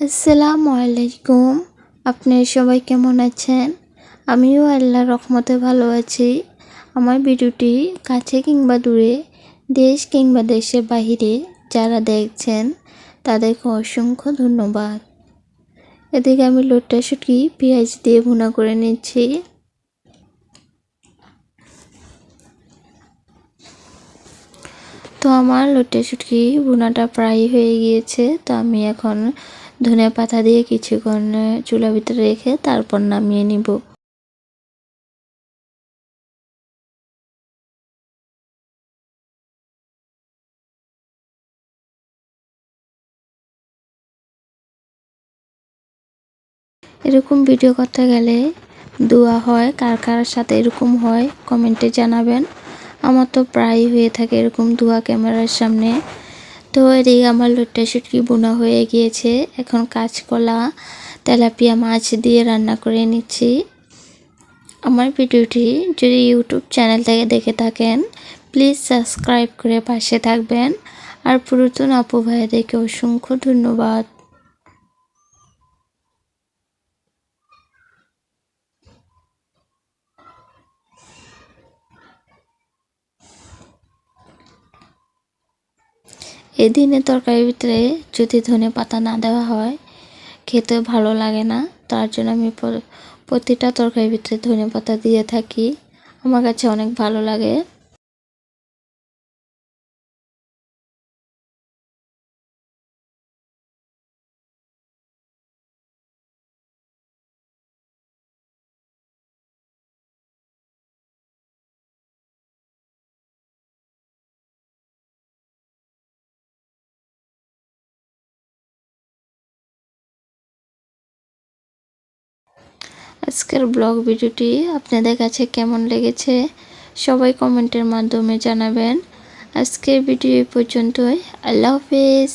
আসসালামু আলাইকুম। আপনারা সবাই কেমন আছেন? আমিও আল্লাহর রহমতে ভালো আছি। আমার ভিডিওটি কাছে কিংবা দূরে, দেশ কিংবা দেশের বাহিরে যারা দেখছেন তাদেরকে অসংখ্য ধন্যবাদ। এদিকে আমি লোটটা শুটকি পেঁয়াজ দিয়ে ভুনা করে নিচ্ছি। তো আমার লোটে শুটকি ভুনাটা প্রায় হয়ে গিয়েছে। তো আমি এখন ধনে পাতা দিয়ে কিছুক্ষণ চুলার ভিতরে রেখে তারপর নামিয়ে নিব। এরকম ভিডিও করতে গেলে দোয়া হয়, কার কার সাথে এরকম হয় কমেন্টে জানাবেন। আমার তো প্রায় হয়ে থাকে এরকম দোয়া ক্যামেরার সামনে। তো এদিকে আমার লোটটা শুটকি বোনা হয়ে গিয়েছে। এখন কাঁচকলা তেলাপিয়া মাছ দিয়ে রান্না করে নিচ্ছি। আমার ভিডিওটি যদি ইউটিউব চ্যানেল থেকে দেখে থাকেন প্লিজ সাবস্ক্রাইব করে পাশে থাকবেন। আর পুরাতন আপু ভাইয়াদেরকে অসংখ্য ধন্যবাদ। এই দিনে তরকারির ভিতরে যদি ধনে পাতা না দেওয়া হয় খেতে ভালো লাগে না। তার জন্য আমি প্রতিটা তরকারির ভিতরে ধনে পাতা দিয়ে থাকি। আমার কাছে অনেক ভালো লাগে। আজকের ব্লগ ভিডিওটি আপনাদের কাছে কেমন লেগেছে সবাই কমেন্টের মাধ্যমে জানাবেন। আজকের ভিডিও এই পর্যন্তই। আল্লাহ হাফেজ।